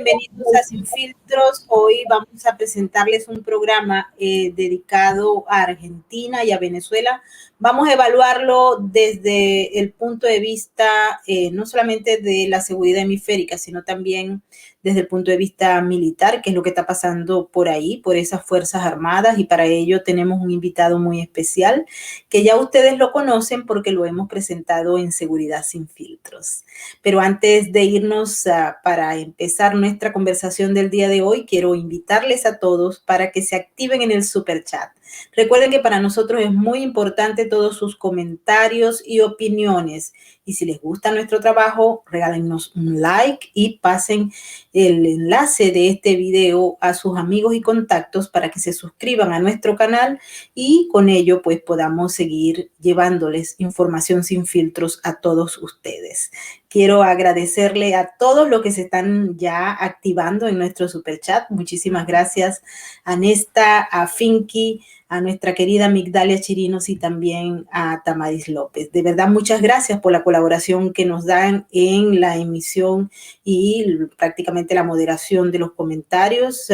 bienvenidos a Sin Filtros. Hoy vamos a presentarles un programa dedicado a Argentina y a Venezuela. Vamos a evaluarlo desde el punto de vista no solamente de la seguridad hemisférica, sino también desde el punto de vista militar, que es lo que está pasando por ahí, por esas Fuerzas Armadas, y para ello tenemos un invitado muy especial, que ya ustedes lo conocen porque lo hemos presentado en Seguridad Sin Filtros. Pero antes de irnos para empezar nuestra conversación del día de hoy, quiero invitarles a todos para que se activen en el super chat. Recuerden que para nosotros es muy importante todos sus comentarios y opiniones. Y si les gusta nuestro trabajo, regálennos un like y pasen el enlace de este video a sus amigos y contactos para que se suscriban a nuestro canal y con ello pues podamos seguir llevándoles información sin filtros a todos ustedes. Quiero agradecerle a todos los que se están ya activando en nuestro super chat. Muchísimas gracias a Nesta, a Finky, a nuestra querida Migdalia Chirinos y también a Tamaris López. De verdad, muchas gracias por la colaboración que nos dan en la emisión y prácticamente la moderación de los comentarios.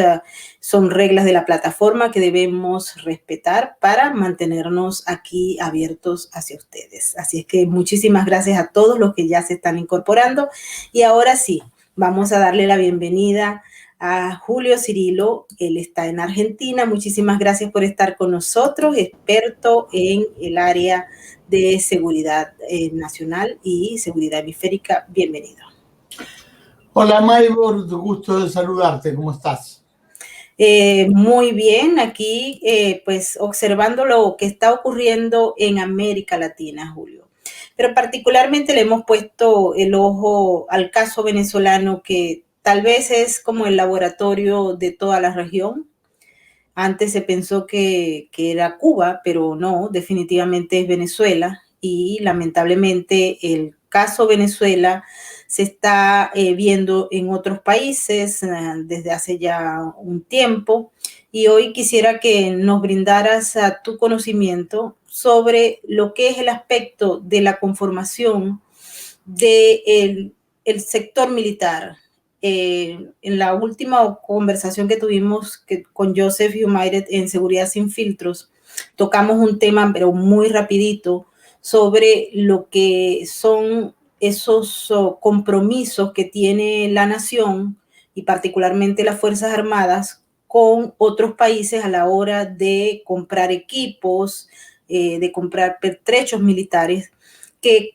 Son reglas de la plataforma que debemos respetar para mantenernos aquí abiertos hacia ustedes. Así es que muchísimas gracias a todos los que ya se están incorporando. Y ahora sí, vamos a darle la bienvenida a Julio Cirilo. Él está en Argentina. Muchísimas gracias por estar con nosotros, experto en el área de seguridad nacional y seguridad hemisférica. Bienvenido. Hola, Maybor, gusto de saludarte. ¿Cómo estás? Muy bien, aquí pues observando lo que está ocurriendo en América Latina, Julio. Pero particularmente le hemos puesto el ojo al caso venezolano, que tal vez es como el laboratorio de toda la región. Antes se pensó que era Cuba, pero no, definitivamente es Venezuela. Y lamentablemente el caso Venezuela se está viendo en otros países desde hace ya un tiempo. Y hoy quisiera que nos brindaras tu conocimiento sobre lo que es el aspecto de la conformación del sector militar. En la última conversación que tuvimos con Joseph Humairet en Seguridad Sin Filtros, tocamos un tema, pero muy rapidito, sobre lo que son esos compromisos que tiene la nación y particularmente las Fuerzas Armadas con otros países a la hora de comprar equipos, de comprar pertrechos militares que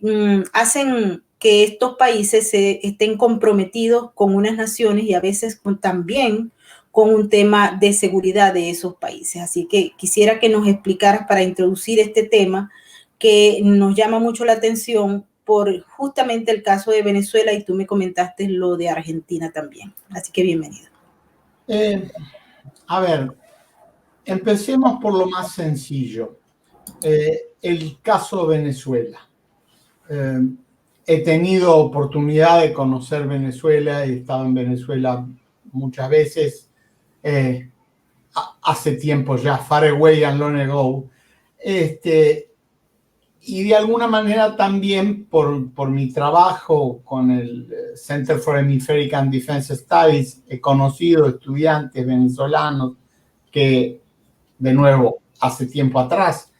hacen que estos países estén comprometidos con unas naciones y a veces también con un tema de seguridad de esos países. Así que quisiera que nos explicaras para introducir este tema que nos llama mucho la atención por justamente el caso de Venezuela, y tú me comentaste lo de Argentina también. Así que bienvenido. A ver, empecemos por lo más sencillo. El caso de Venezuela. He tenido oportunidad de conocer Venezuela, he estado en Venezuela muchas veces, hace tiempo ya, far away and long ago, y de alguna manera también por mi trabajo con el Center for Hemispheric and Defense Studies, he conocido estudiantes venezolanos que, de nuevo, hace tiempo atrás,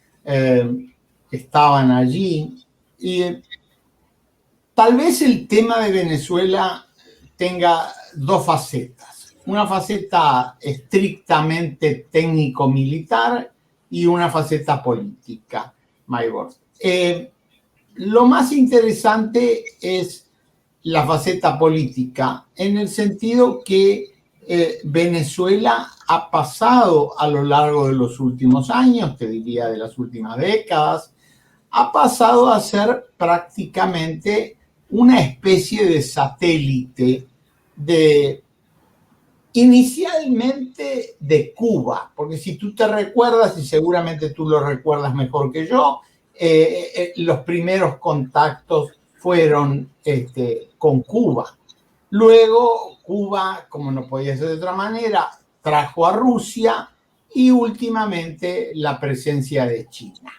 estaban allí. Y tal vez el tema de Venezuela tenga dos facetas. Una faceta estrictamente técnico-militar y una faceta política, Maybor. Lo más interesante es la faceta política, en el sentido que Venezuela ha pasado a lo largo de los últimos años, te diría de las últimas décadas, ha pasado a ser prácticamente una especie de satélite inicialmente de Cuba, porque si tú te recuerdas, y seguramente tú lo recuerdas mejor que yo, los primeros contactos fueron con Cuba. Luego Cuba, como no podía ser de otra manera, trajo a Rusia y últimamente la presencia de China.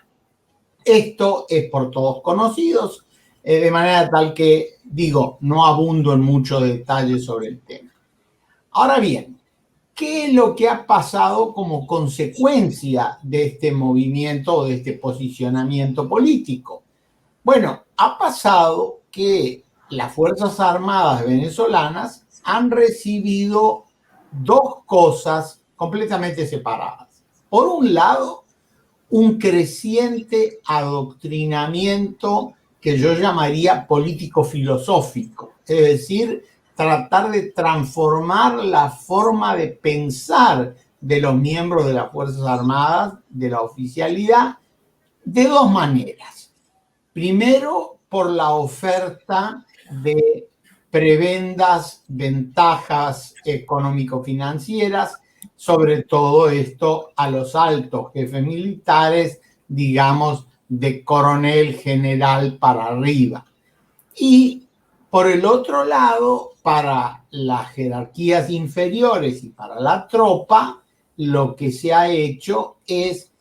Esto es por todos conocidos, de manera tal que, digo, no abundo en mucho detalle sobre el tema. Ahora bien, ¿qué es lo que ha pasado como consecuencia de este movimiento o de este posicionamiento político? Bueno, ha pasado que las Fuerzas Armadas venezolanas han recibido dos cosas completamente separadas. Por un lado, un creciente adoctrinamiento que yo llamaría político-filosófico, es decir, tratar de transformar la forma de pensar de los miembros de las Fuerzas Armadas, de la oficialidad, de dos maneras. Primero, por la oferta de prebendas ventajas económico-financieras, sobre todo esto a los altos jefes militares, digamos, de coronel general para arriba. Y por el otro lado, para las jerarquías inferiores y para la tropa, lo que se ha hecho es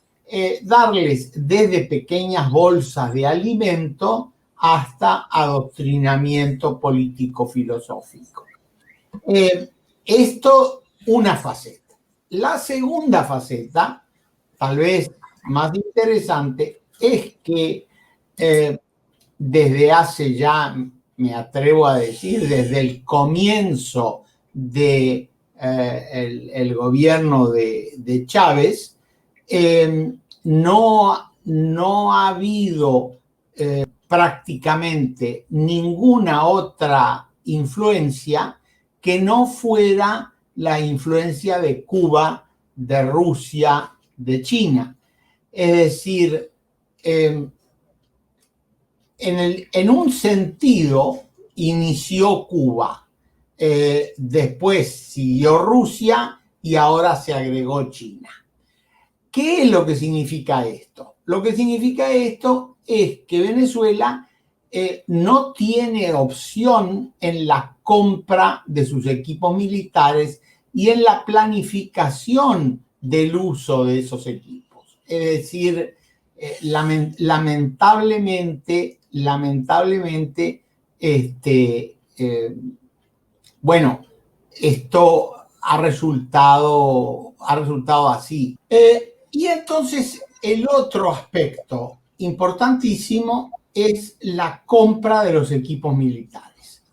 darles desde pequeñas bolsas de alimento hasta adoctrinamiento político-filosófico. Esto, una faceta. La segunda faceta, tal vez más interesante, es que desde hace ya, me atrevo a decir, desde el comienzo del gobierno de Chávez, no ha habido prácticamente ninguna otra influencia que no fuera la influencia de Cuba, de Rusia, de China. Es decir, en un sentido inició Cuba, después siguió Rusia y ahora se agregó China. ¿Qué es lo que significa esto? Lo que significa esto es que Venezuela no tiene opción en la compra de sus equipos militares y en la planificación del uso de esos equipos. Es decir, lamentablemente, bueno, esto ha resultado así. Y entonces el otro aspecto importantísimo es la compra de los equipos militares.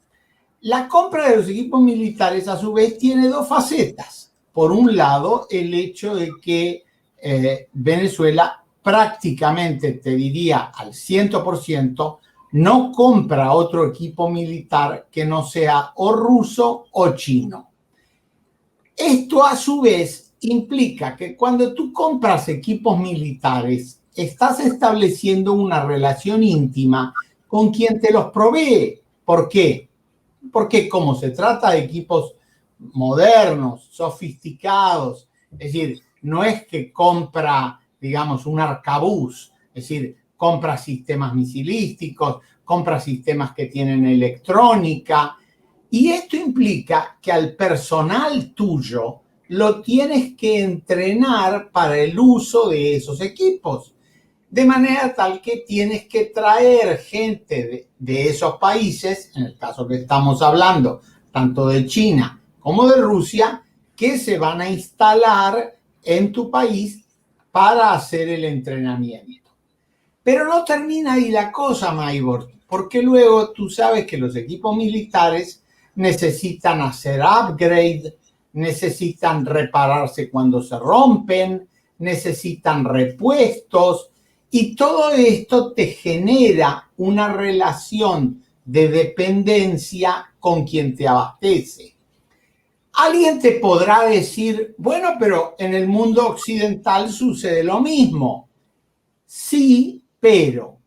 La compra de los equipos militares, a su vez, tiene dos facetas. Por un lado, el hecho de que Venezuela prácticamente, te diría al 100%, no compra otro equipo militar que no sea o ruso o chino. Esto, a su vez, implica que cuando tú compras equipos militares, estás estableciendo una relación íntima con quien te los provee. ¿Por qué? Porque como se trata de equipos modernos, sofisticados, es decir, no es que compra, digamos, un arcabuz, es decir, compra sistemas misilísticos, compra sistemas que tienen electrónica, y esto implica que al personal tuyo lo tienes que entrenar para el uso de esos equipos, de manera tal que tienes que traer gente de esos países, en el caso que estamos hablando, tanto de China como de Rusia, que se van a instalar en tu país para hacer el entrenamiento. Pero no termina ahí la cosa, Maybor, porque luego tú sabes que los equipos militares necesitan hacer upgrade, necesitan repararse cuando se rompen, necesitan repuestos, y todo esto te genera una relación de dependencia con quien te abastece. Alguien te podrá decir, bueno, pero en el mundo occidental sucede lo mismo. Sí, pero,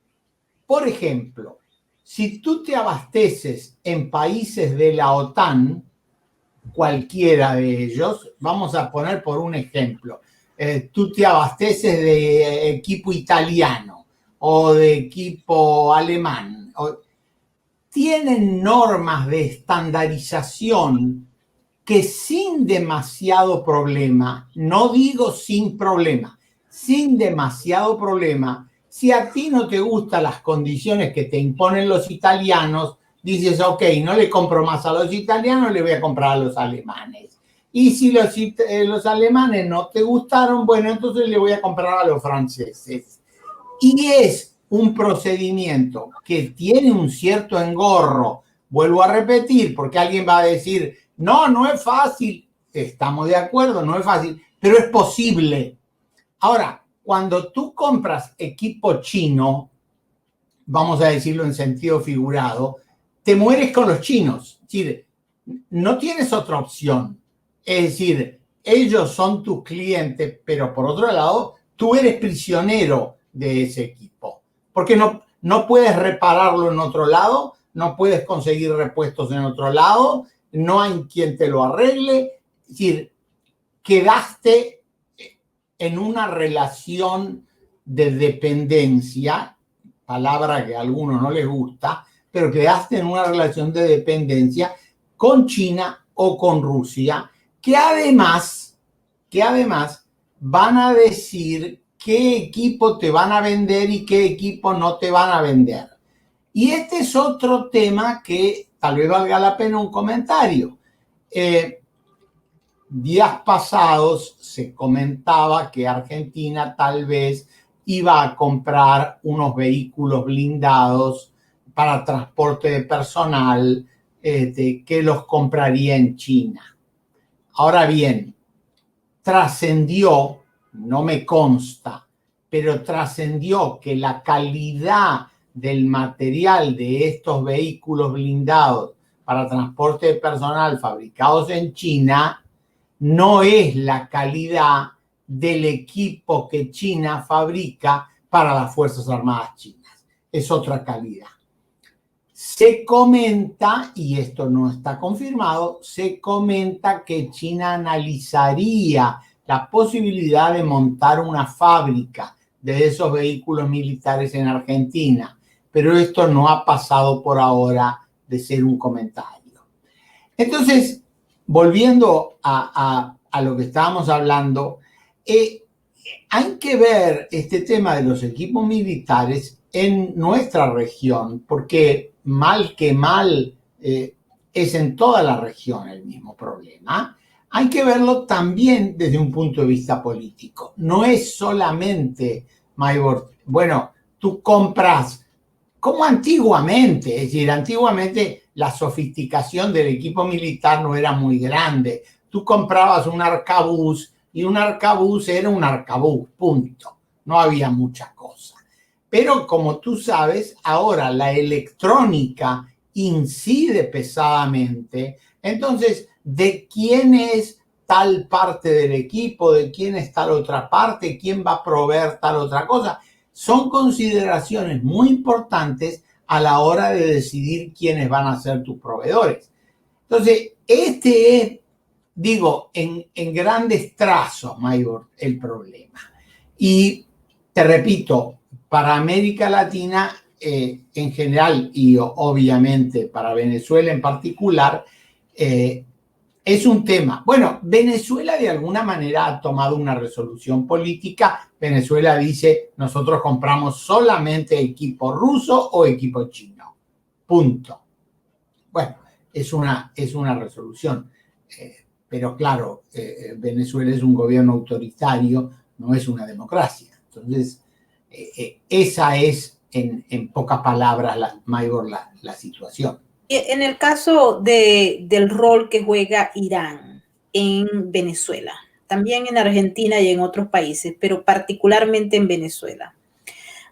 por ejemplo, si tú te abasteces en países de la OTAN, cualquiera de ellos, vamos a poner por un ejemplo, tú te abasteces de equipo italiano o de equipo alemán, tienen normas de estandarización que sin demasiado problema, no digo sin problema, sin demasiado problema, si a ti no te gustan las condiciones que te imponen los italianos, dices, ok, no le compro más a los italianos, le voy a comprar a los alemanes. Y si los alemanes no te gustaron, bueno, entonces le voy a comprar a los franceses. Y es un procedimiento que tiene un cierto engorro. Vuelvo a repetir, porque alguien va a decir, no, no es fácil. Estamos de acuerdo, no es fácil, pero es posible. Ahora, cuando tú compras equipo chino, vamos a decirlo en sentido figurado, te mueres con los chinos. Es decir, no tienes otra opción. Es decir, ellos son tus clientes, pero por otro lado, tú eres prisionero de ese equipo. Porque no puedes repararlo en otro lado, no puedes conseguir repuestos en otro lado, no hay quien te lo arregle. Es decir, quedaste en una relación de dependencia, palabra que a algunos no les gusta, pero quedaste en una relación de dependencia con China o con Rusia, que además van a decir qué equipo te van a vender y qué equipo no te van a vender. Y este es otro tema que tal vez valga la pena un comentario. Días pasados se comentaba que Argentina tal vez iba a comprar unos vehículos blindados para transporte de personal que los compraría en China. Ahora bien, trascendió, no me consta, pero trascendió que la calidad del material de estos vehículos blindados para transporte de personal fabricados en China no es la calidad del equipo que China fabrica para las Fuerzas Armadas chinas. Es otra calidad. Se comenta, y esto no está confirmado, se comenta que China analizaría la posibilidad de montar una fábrica de esos vehículos militares en Argentina, pero esto no ha pasado por ahora de ser un comentario. Entonces, volviendo a lo que estábamos hablando, hay que ver este tema de los equipos militares en nuestra región, porque mal que mal es en toda la región el mismo problema. Hay que verlo también desde un punto de vista político. No es solamente, Maybor, bueno, tú compras como antiguamente, es decir, antiguamente la sofisticación del equipo militar no era muy grande. Tú comprabas un arcabuz y un arcabuz era un arcabuz, punto. No había mucha cosa. Pero como tú sabes, ahora la electrónica incide pesadamente. Entonces, ¿de quién es tal parte del equipo? ¿De quién es tal otra parte? ¿Quién va a proveer tal otra cosa? Son consideraciones muy importantes a la hora de decidir quiénes van a ser tus proveedores. Entonces, este es, digo, en grandes trazos, Maybor, el problema. Y te repito, para América Latina en general y obviamente para Venezuela en particular, es un tema. Bueno, Venezuela de alguna manera ha tomado una resolución política. Venezuela dice, nosotros compramos solamente equipo ruso o equipo chino. Punto. Bueno, es una resolución. Pero claro, Venezuela es un gobierno autoritario, no es una democracia. Entonces, esa es, en pocas palabras, Maybor, la situación. En el caso del rol que juega Irán en Venezuela, también en Argentina y en otros países, pero particularmente en Venezuela.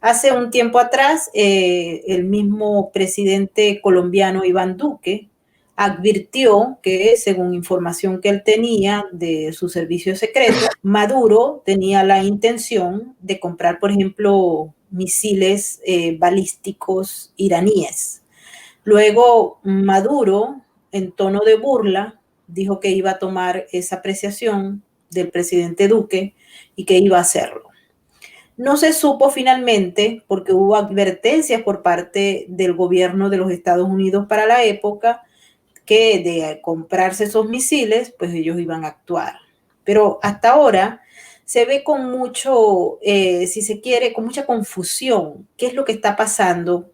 Hace un tiempo atrás, el mismo presidente colombiano Iván Duque advirtió que, según información que él tenía de su servicio secreto, Maduro tenía la intención de comprar, por ejemplo, misiles balísticos iraníes. Luego Maduro, en tono de burla, dijo que iba a tomar esa apreciación del presidente Duque y que iba a hacerlo. No se supo finalmente porque hubo advertencias por parte del gobierno de los Estados Unidos para la época que de comprarse esos misiles, pues ellos iban a actuar. Pero hasta ahora se ve con mucho, si se quiere, con mucha confusión. ¿Qué es lo que está pasando?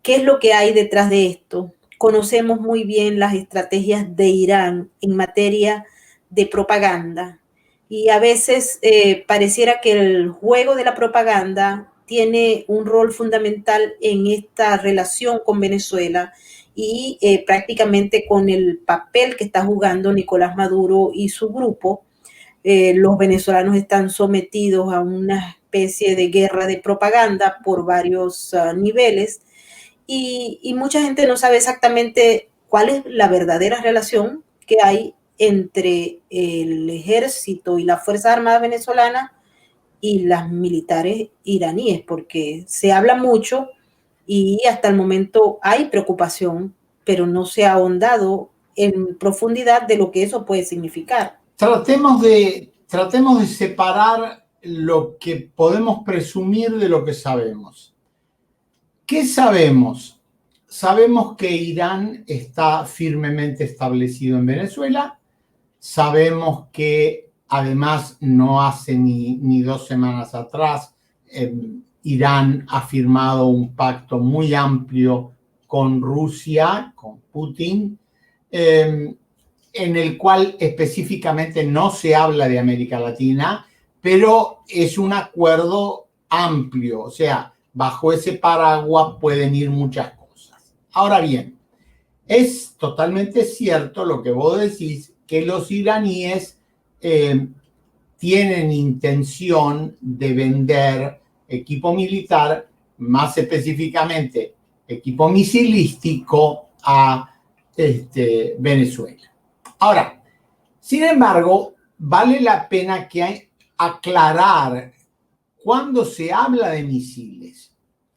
¿Qué es lo que hay detrás de esto? Conocemos muy bien las estrategias de Irán en materia de propaganda. Y a veces pareciera que el juego de la propaganda tiene un rol fundamental en esta relación con Venezuela y prácticamente con el papel que está jugando Nicolás Maduro y su grupo. Los venezolanos están sometidos a una especie de guerra de propaganda por varios niveles y mucha gente no sabe exactamente cuál es la verdadera relación que hay entre el ejército y las Fuerzas Armadas venezolanas y las militares iraníes, porque se habla mucho y hasta el momento hay preocupación, pero no se ha ahondado en profundidad de lo que eso puede significar. Tratemos de separar lo que podemos presumir de lo que sabemos. ¿Qué sabemos? Sabemos que Irán está firmemente establecido en Venezuela. Sabemos que además no hace ni 2 semanas atrás Irán ha firmado un pacto muy amplio con Rusia, con Putin, en el cual específicamente no se habla de América Latina, pero es un acuerdo amplio, o sea, bajo ese paraguas pueden ir muchas cosas. Ahora bien, es totalmente cierto lo que vos decís, que los iraníes tienen intención de vender equipo militar, más específicamente equipo misilístico a Venezuela. Ahora, sin embargo, vale la pena que aclarar cuando se habla de misiles.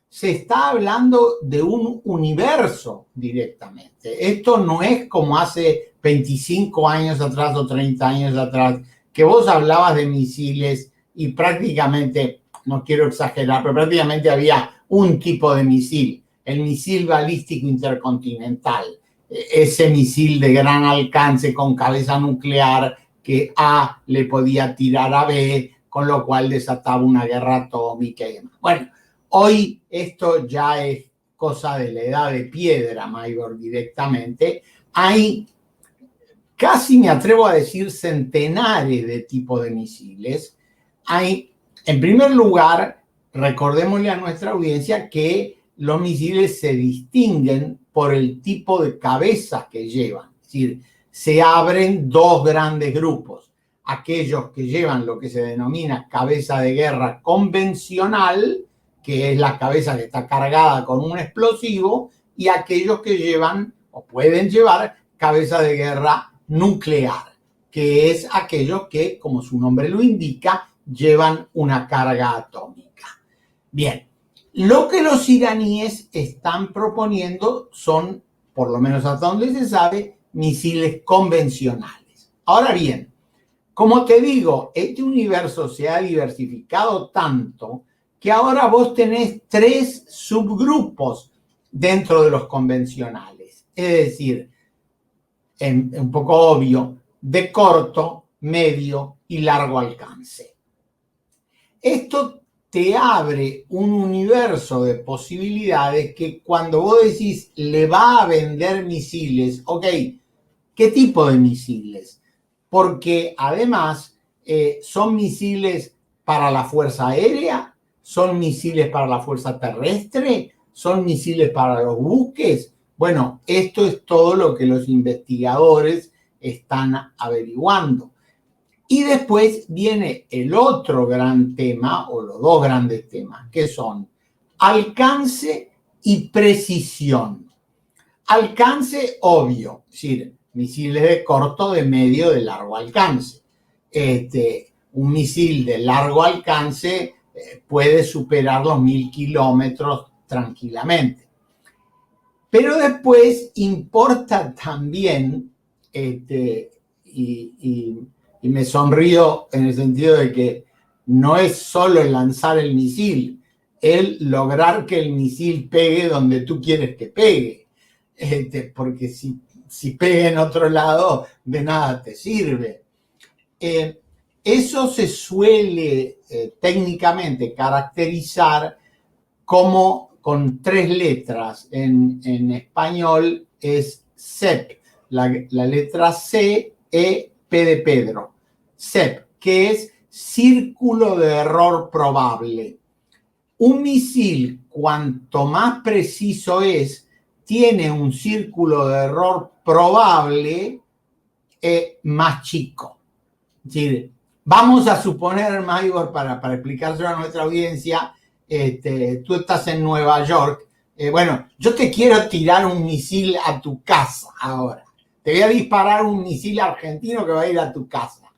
Se está hablando de un universo directamente. Esto no es como hace 25 años atrás o 30 años atrás, que vos hablabas de misiles y prácticamente, no quiero exagerar, pero prácticamente había un tipo de misil, el misil balístico intercontinental, ese misil de gran alcance con cabeza nuclear que A le podía tirar a B, con lo cual desataba una guerra atómica y demás. Bueno, hoy esto ya es cosa de la edad de piedra, Mayor, directamente. Hay, casi me atrevo a decir, centenares de tipos de misiles. Hay, en primer lugar, recordémosle a nuestra audiencia que los misiles se distinguen por el tipo de cabezas que llevan. Es decir, se abren 2 grandes grupos. Aquellos que llevan lo que se denomina cabeza de guerra convencional, que es la cabeza que está cargada con un explosivo, y aquellos que llevan o pueden llevar cabeza de guerra nuclear, que es aquellos que, como su nombre lo indica, llevan una carga atómica. Bien, lo que los iraníes están proponiendo son, por lo menos hasta donde se sabe, misiles convencionales. Ahora bien, como te digo, este universo se ha diversificado tanto que ahora vos tenés 3 subgrupos dentro de los convencionales. Es decir, un poco obvio, de corto, medio y largo alcance. Esto te abre un universo de posibilidades que cuando vos decís le va a vender misiles, ok, ¿qué tipo de misiles? Porque además son misiles para la Fuerza Aérea, son misiles para la Fuerza Terrestre, son misiles para los buques. Bueno, esto es todo lo que los investigadores están averiguando. Y después viene el otro gran tema, o los 2 grandes temas, que son alcance y precisión. Alcance, obvio, es decir, misiles de corto, de medio, de largo alcance. Un misil de largo alcance puede superar los 1000 kilómetros tranquilamente. Pero después importa también, y me sonrío en el sentido de que no es solo lanzar el misil, es lograr que el misil pegue donde tú quieres que pegue. Porque si pega en otro lado, de nada te sirve. Eso se suele técnicamente caracterizar como con 3 letras. En español es CEP, la letra C, E, P P de Pedro, CEP, que es círculo de error probable. Un misil, cuanto más preciso es, tiene un círculo de error probable más chico. Es decir, vamos a suponer, Maybor, para explicárselo a nuestra audiencia, tú estás en Nueva York. Bueno, yo te quiero tirar un misil a tu casa ahora. Te voy a disparar un misil argentino que va a ir a tu casa.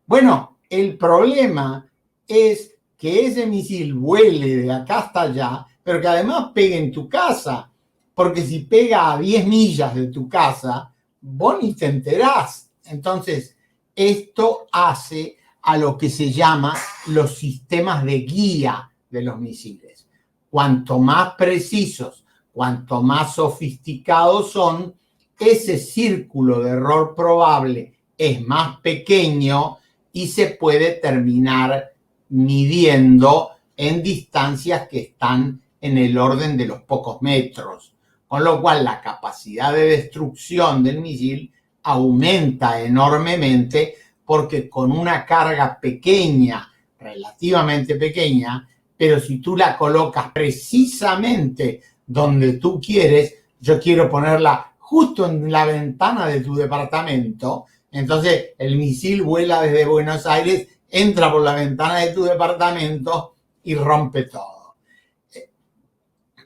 Bueno, el problema es que ese misil vuele de acá hasta allá, pero que además pegue en tu casa. Porque si pega a 10 millas de tu casa, vos ni te enterás. Entonces, esto hace a lo que se llama los sistemas de guía de los misiles. Cuanto más precisos, cuanto más sofisticados son, ese círculo de error probable es más pequeño y se puede terminar midiendo en distancias que están en el orden de los pocos metros. Con lo cual la capacidad de destrucción del misil aumenta enormemente porque con una carga pequeña, relativamente pequeña, pero si tú la colocas precisamente donde tú quieres, yo quiero ponerla justo en la ventana de tu departamento, entonces el misil vuela desde Buenos Aires, entra por la ventana de tu departamento y rompe todo.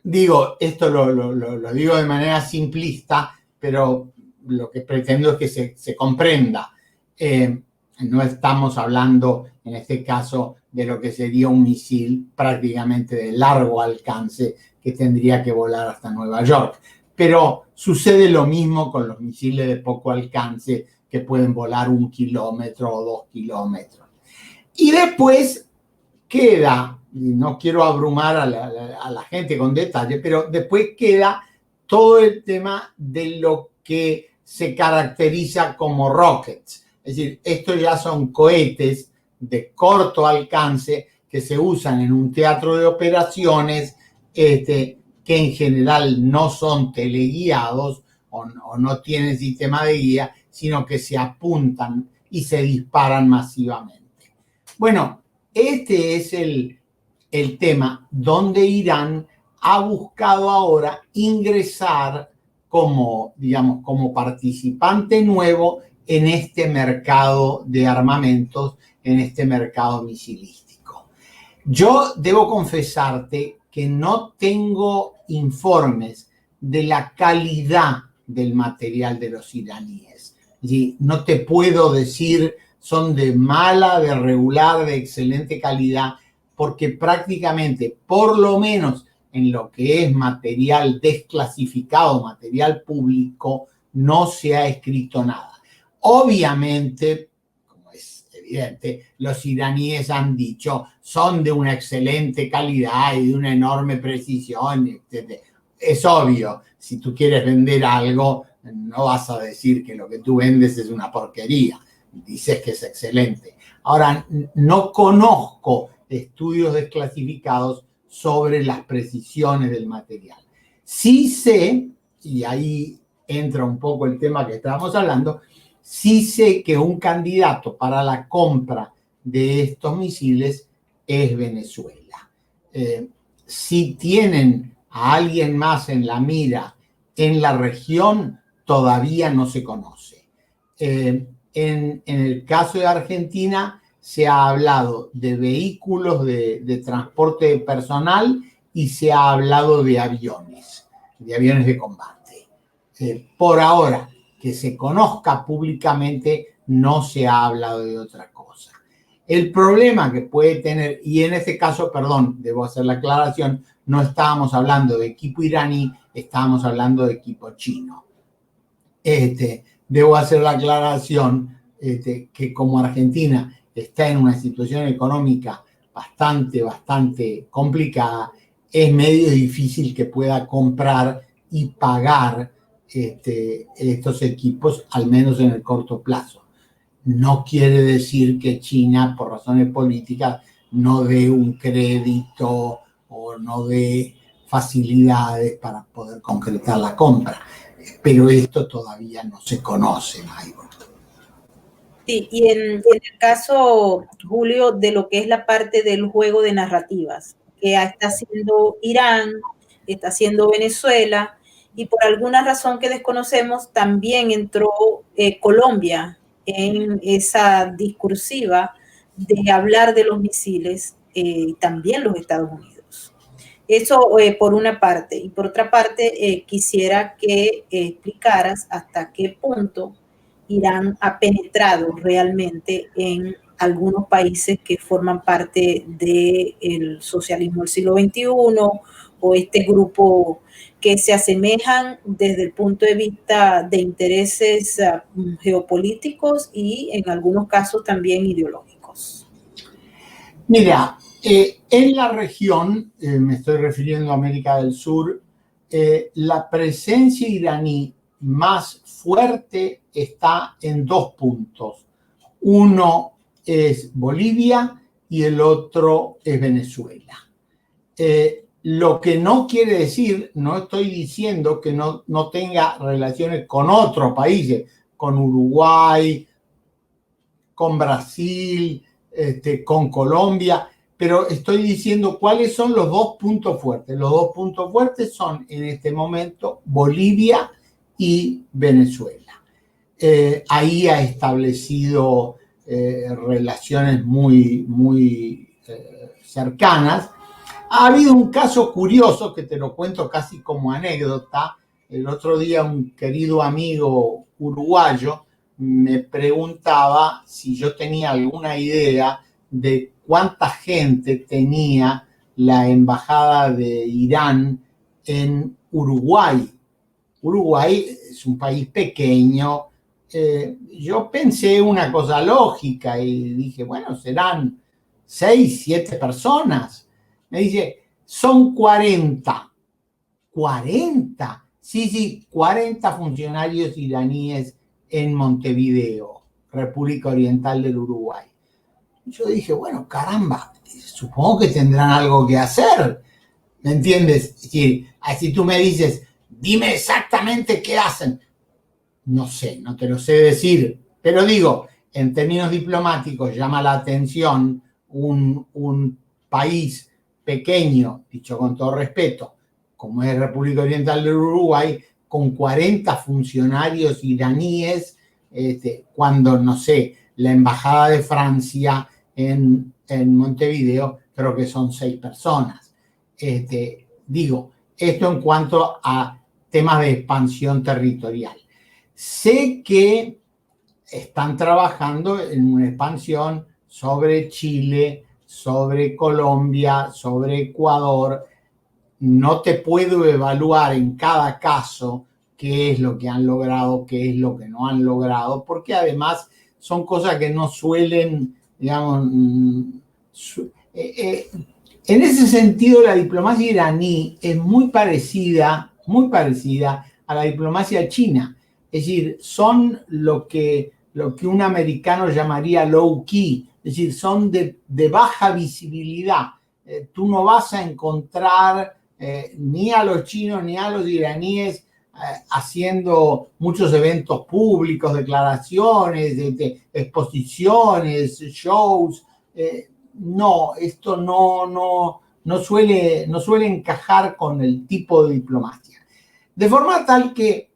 Digo, esto lo digo de manera simplista, pero lo que pretendo es que se comprenda. No estamos hablando, en este caso, de lo que sería un misil prácticamente de largo alcance que tendría que volar hasta Nueva York. Pero sucede lo mismo con los misiles de poco alcance que pueden volar 1 kilómetro o 2 kilómetros. Y después queda, y no quiero abrumar a la gente con detalles, pero después queda todo el tema de lo que se caracteriza como rockets. Es decir, estos ya son cohetes de corto alcance que se usan en un teatro de operaciones, que en general no son teleguiados o no tienen sistema de guía, sino que se apuntan y se disparan masivamente. Bueno, este es el tema donde Irán ha buscado ahora ingresar como participante nuevo en este mercado de armamentos, en este mercado misilístico. Yo debo confesarte que no tengo informes de la calidad del material de los iraníes. No te puedo decir son de mala, de regular, de excelente calidad, porque prácticamente, por lo menos en lo que es material desclasificado, material público, no se ha escrito nada. Obviamente, como es evidente, los iraníes han dicho son de una excelente calidad y de una enorme precisión, etc. Es obvio, si tú quieres vender algo, no vas a decir que lo que tú vendes es una porquería, dices que es excelente. Ahora, no conozco estudios desclasificados sobre las precisiones del material. Sí sé, y ahí entra un poco el tema que estábamos hablando, sí sé que un candidato para la compra de estos misiles es Venezuela. Si tienen a alguien más en la mira en la región, todavía no se conoce. En el caso de Argentina, se ha hablado de vehículos de transporte de personal y se ha hablado de aviones de combate. Por ahora, que se conozca públicamente, no se ha hablado de otra cosa. El problema que puede tener, y en este caso, perdón, debo hacer la aclaración, no estábamos hablando de equipo iraní, estábamos hablando de equipo chino. Debo hacer la aclaración que como Argentina está en una situación económica bastante complicada, es medio difícil que pueda comprar y pagar estos equipos, al menos en el corto plazo. No quiere decir que China, por razones políticas, no dé un crédito o no dé facilidades para poder concretar la compra. Pero esto todavía no se conoce, Maybor. Sí, y en el caso, Julio, de lo que es la parte del juego de narrativas, que está haciendo Irán, está haciendo Venezuela, y por alguna razón que desconocemos, también entró Colombia en esa discursiva de hablar de los misiles, también los Estados Unidos. Eso por una parte. Y por otra parte, quisiera que explicaras hasta qué punto Irán ha penetrado realmente en algunos países que forman parte del socialismo del siglo XXI o este grupo que se asemejan desde el punto de vista de intereses geopolíticos y en algunos casos también ideológicos. Mira, en la región, me estoy refiriendo a América del Sur, la presencia iraní más fuerte está en dos puntos. Uno es Bolivia y el otro es Venezuela. Lo que no quiere decir, no estoy diciendo que no tenga relaciones con otros países, con Uruguay, con Brasil, con Colombia, pero estoy diciendo cuáles son los dos puntos fuertes. Los dos puntos fuertes son en este momento Bolivia y Venezuela. Ahí ha establecido relaciones muy cercanas. Ha habido un caso curioso que te lo cuento casi como anécdota. El otro día un querido amigo uruguayo me preguntaba si yo tenía alguna idea de cuánta gente tenía la embajada de Irán en Uruguay. Uruguay es un país pequeño. Yo pensé una cosa lógica y dije, bueno, serán 6, 7 personas. Me dice, son 40. ¿40? Sí, 40 funcionarios iraníes en Montevideo, República Oriental del Uruguay. Yo dije, bueno, caramba, supongo que tendrán algo que hacer, ¿me entiendes? Es decir, si tú me dices, dime exactamente qué hacen, no sé, no te lo sé decir, pero digo, en términos diplomáticos llama la atención un país pequeño, dicho con todo respeto, como es República Oriental del Uruguay, con 40 funcionarios iraníes, cuando, no sé, la embajada de Francia en Montevideo, creo que son 6 personas. Digo, esto en cuanto a temas de expansión territorial. Sé que están trabajando en una expansión sobre Chile, sobre Colombia, sobre Ecuador. No te puedo evaluar en cada caso qué es lo que han logrado, qué es lo que no han logrado, porque además son cosas que no suelen, digamos, en ese sentido la diplomacia iraní es muy parecida a la diplomacia china. Es decir, son lo que un americano llamaría low key, es decir, son de baja visibilidad. Tú no vas a encontrar ni a los chinos ni a los iraníes haciendo muchos eventos públicos, declaraciones, exposiciones, shows. No, esto no suele encajar con el tipo de diplomacia. De forma tal que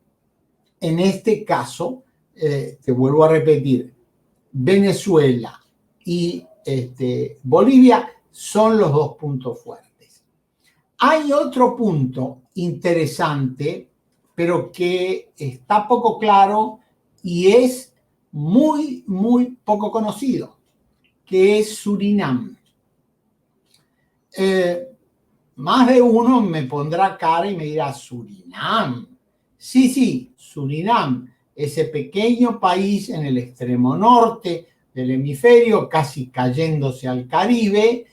en este caso, te vuelvo a repetir, Venezuela y Bolivia son los dos puntos fuertes. Hay otro punto interesante, pero que está poco claro y es muy poco conocido, que es Surinam. Más de uno me pondrá cara y me dirá, Surinam. Sí, Surinam, ese pequeño país en el extremo norte del hemisferio, casi cayéndose al Caribe,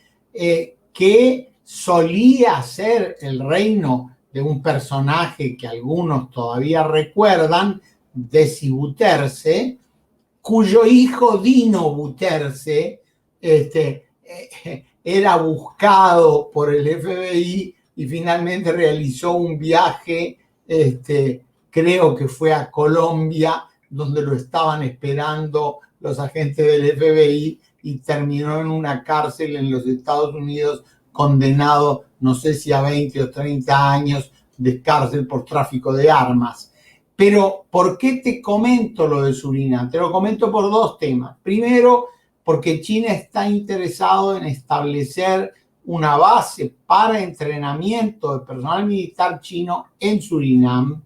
que solía ser el reino de un personaje que algunos todavía recuerdan, Desi Bouterse, cuyo hijo Dino Bouterse era buscado por el FBI y finalmente realizó un viaje, creo que fue a Colombia, donde lo estaban esperando los agentes del FBI y terminó en una cárcel en los Estados Unidos condenado, no sé si a 20 o 30 años de cárcel por tráfico de armas. Pero, ¿por qué te comento lo de Surinam? Te lo comento por dos temas. Primero, porque China está interesado en establecer una base para entrenamiento de personal militar chino en Surinam.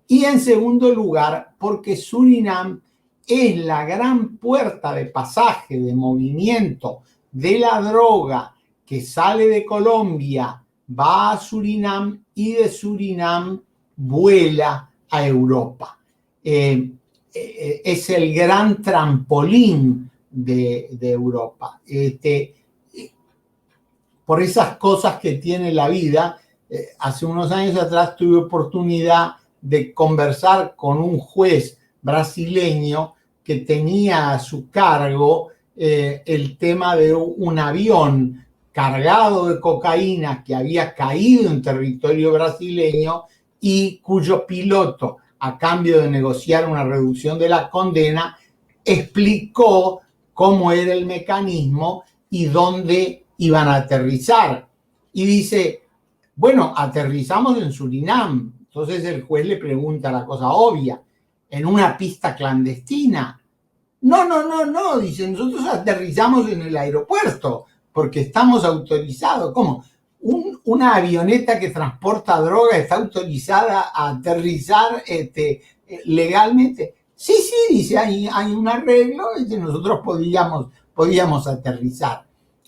Y en segundo lugar, porque Surinam es la gran puerta de pasaje, de movimiento de la droga que sale de Colombia, va a Surinam y de Surinam vuela a Europa. Es el gran trampolín de Europa. Por esas cosas que tiene la vida, hace unos años atrás tuve oportunidad de conversar con un juez brasileño que tenía a su cargo el tema de un avión cargado de cocaína que había caído en territorio brasileño y cuyo piloto, a cambio de negociar una reducción de la condena, explicó cómo era el mecanismo y dónde iban a aterrizar. Y dice, bueno, aterrizamos en Surinam. Entonces el juez le pregunta la cosa obvia, ¿en una pista clandestina? No, dice, nosotros aterrizamos en el aeropuerto porque estamos autorizados. ¿Cómo? Una avioneta que transporta droga está autorizada a aterrizar legalmente. Sí, dice, hay un arreglo y que nosotros podíamos aterrizar.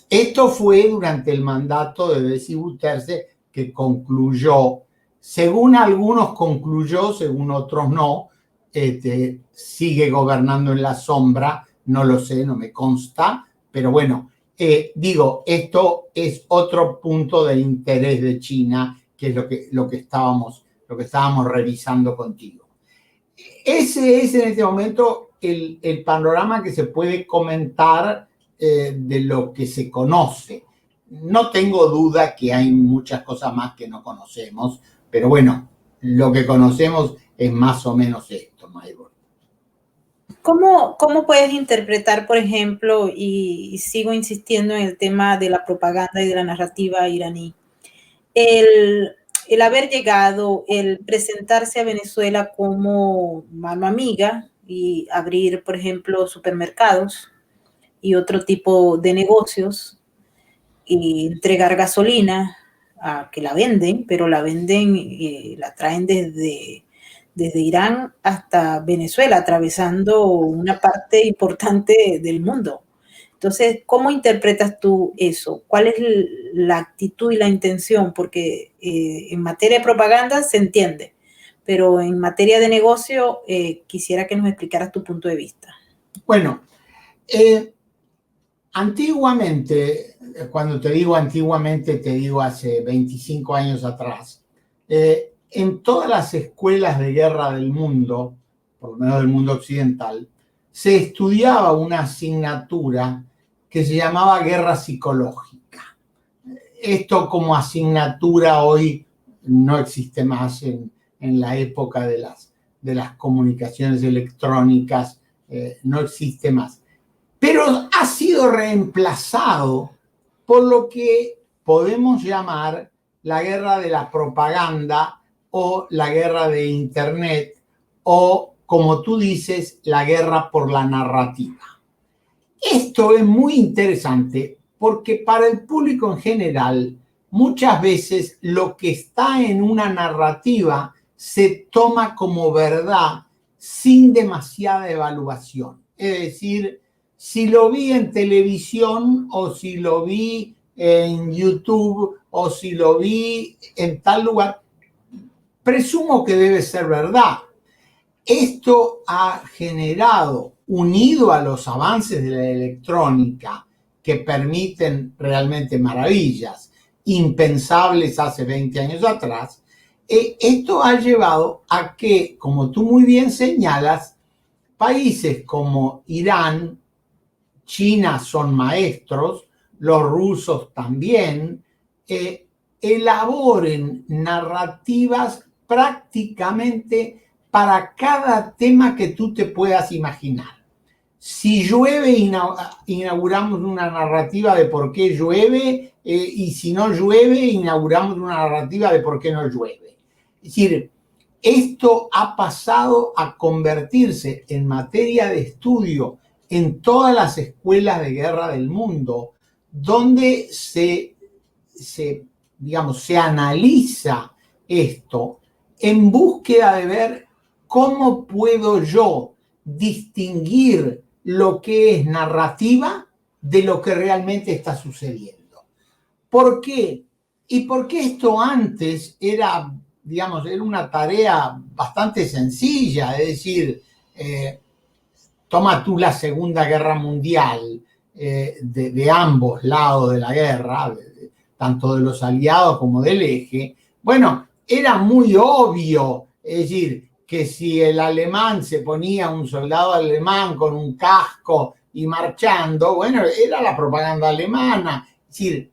Esto fue durante el mandato de Desi Bouterse, que concluyó, según algunos concluyó, según otros no, sigue gobernando en la sombra, no lo sé, no me consta, pero bueno, digo, esto es otro punto de interés de China, que es lo que estábamos revisando contigo. Ese es en este momento el panorama que se puede comentar de lo que se conoce. No tengo duda que hay muchas cosas más que no conocemos, pero bueno, lo que conocemos es más o menos esto, Maybor. ¿Cómo puedes interpretar, por ejemplo, y sigo insistiendo en el tema de la propaganda y de la narrativa iraní, el haber llegado, el presentarse a Venezuela como mano amiga y abrir, por ejemplo, supermercados y otro tipo de negocios y entregar gasolina que la venden, pero la venden, la traen desde Irán hasta Venezuela, atravesando una parte importante del mundo. Entonces, ¿cómo interpretas tú eso? ¿Cuál es la actitud y la intención? Porque en materia de propaganda se entiende, pero en materia de negocio quisiera que nos explicaras tu punto de vista. Bueno, antiguamente, cuando te digo antiguamente, te digo hace 25 años atrás, en todas las escuelas de guerra del mundo, por lo menos del mundo occidental, se estudiaba una asignatura que se llamaba guerra psicológica. Esto como asignatura hoy no existe más en la época de las comunicaciones electrónicas, no existe más. Pero ha sido reemplazado por lo que podemos llamar la guerra de la propaganda o la guerra de Internet o, como tú dices, la guerra por la narrativa. Esto es muy interesante porque para el público en general, muchas veces lo que está en una narrativa se toma como verdad sin demasiada evaluación. Es decir, si lo vi en televisión o si lo vi en YouTube o si lo vi en tal lugar, presumo que debe ser verdad. Esto ha generado, unido a los avances de la electrónica que permiten realmente maravillas impensables hace 20 años atrás, esto ha llevado a que, como tú muy bien señalas, países como Irán, China son maestros, los rusos también, elaboren narrativas prácticamente para cada tema que tú te puedas imaginar. si llueve, inauguramos una narrativa de por qué llueve, y si no llueve, inauguramos una narrativa de por qué no llueve. Es decir, esto ha pasado a convertirse en materia de estudio en todas las escuelas de guerra del mundo, donde digamos, se analiza esto en búsqueda de ver cómo puedo yo distinguir lo que es narrativa de lo que realmente está sucediendo. ¿Por qué? Y porque esto antes era, digamos, era una tarea bastante sencilla, es decir, toma tú la Segunda Guerra Mundial, de ambos lados de la guerra, tanto de los aliados como del eje. Bueno, era muy obvio, es decir, que si el alemán se ponía, un soldado alemán con un casco y marchando, bueno, era la propaganda alemana. Es decir,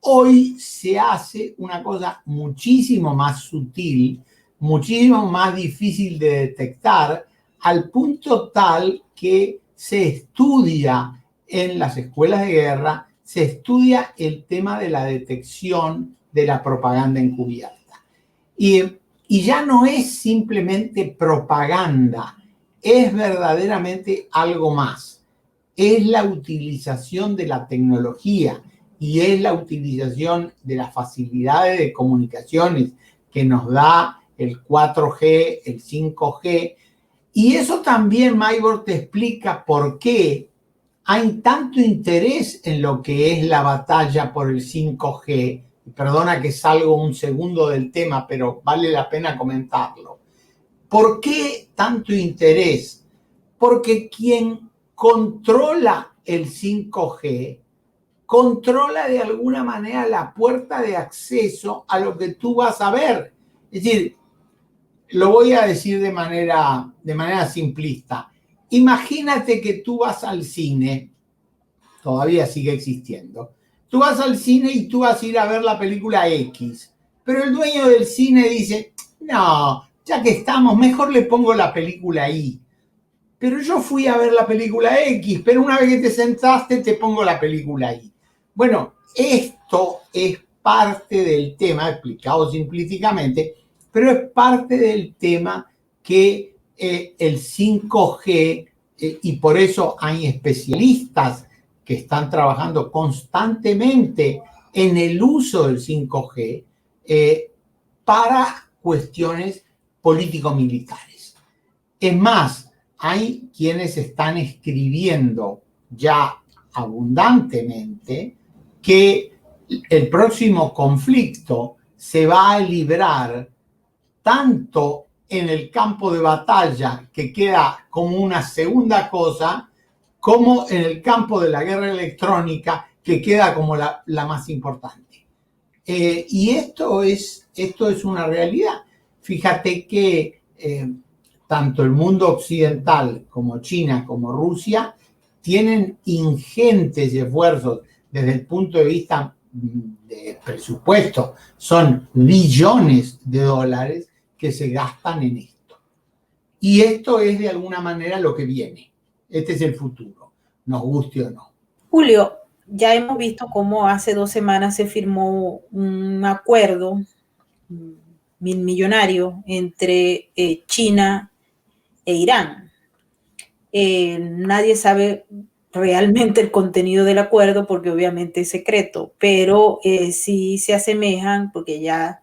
hoy se hace una cosa muchísimo más sutil, muchísimo más difícil de detectar, al punto tal que se estudia en las escuelas de guerra, se estudia el tema de la detección de la propaganda encubierta. Y ya no es simplemente propaganda, es verdaderamente algo más. Es la utilización de la tecnología y es la utilización de las facilidades de comunicaciones que nos da el 4G, el 5G. Y eso también, Maybor, te explica por qué hay tanto interés en lo que es la batalla por el 5G. Perdona que salgo un segundo del tema, pero vale la pena comentarlo. ¿Por qué tanto interés? Porque quien controla el 5G controla de alguna manera la puerta de acceso a lo que tú vas a ver. Es decir, lo voy a decir de manera simplista. Imagínate que tú vas al cine, todavía sigue existiendo. Tú vas al cine y tú vas a ir a ver la película X, pero el dueño del cine dice, no, ya que estamos, mejor le pongo la película Y. Pero yo fui a ver la película X, pero una vez que te sentaste te pongo la película Y. Bueno, esto es parte del tema, explicado simplísticamente, pero es parte del tema que el 5G, y por eso hay especialistas que están trabajando constantemente en el uso del 5G para cuestiones político-militares. Es más, hay quienes están escribiendo ya abundantemente que el próximo conflicto se va a librar tanto en el campo de batalla, que queda como una segunda cosa, como en el campo de la guerra electrónica, que queda como la más importante. Y esto es una realidad. Fíjate que tanto el mundo occidental como China como Rusia tienen ingentes esfuerzos desde el punto de vista de presupuesto. Son billones de dólares que se gastan en esto. Y esto es de alguna manera lo que viene. Este es el futuro, nos guste o no. Julio, ya hemos visto cómo hace 2 semanas se firmó un acuerdo millonario entre China e Irán. Nadie sabe realmente el contenido del acuerdo porque obviamente es secreto, pero sí se asemejan porque ya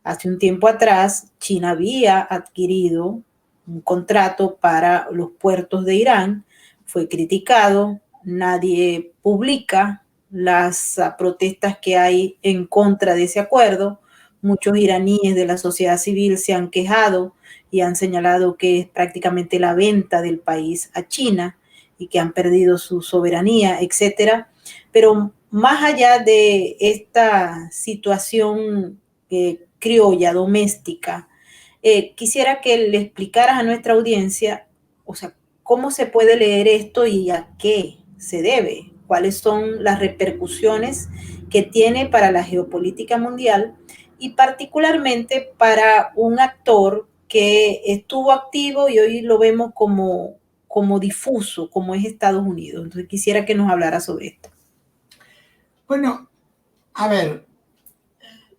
hace un tiempo atrás China había adquirido un contrato para los puertos de Irán, fue criticado, nadie publica las protestas que hay en contra de ese acuerdo, muchos iraníes de la sociedad civil se han quejado y han señalado que es prácticamente la venta del país a China y que han perdido su soberanía, etcétera. Pero más allá de esta situación criolla, doméstica, quisiera que le explicaras a nuestra audiencia, o sea, cómo se puede leer esto y a qué se debe, cuáles son las repercusiones que tiene para la geopolítica mundial y particularmente para un actor que estuvo activo y hoy lo vemos como como difuso, como es Estados Unidos. Entonces quisiera que nos hablara sobre esto. Bueno, a ver,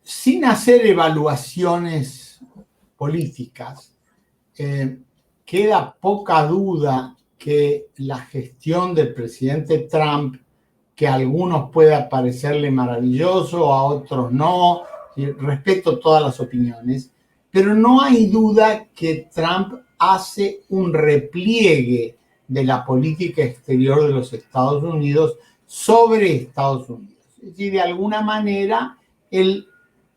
sin hacer evaluaciones políticas, queda poca duda que la gestión del presidente Trump, que a algunos puede parecerle maravilloso, a otros no, respeto todas las opiniones, pero no hay duda que Trump hace un repliegue de la política exterior de los Estados Unidos sobre Estados Unidos. Es decir, de alguna manera, él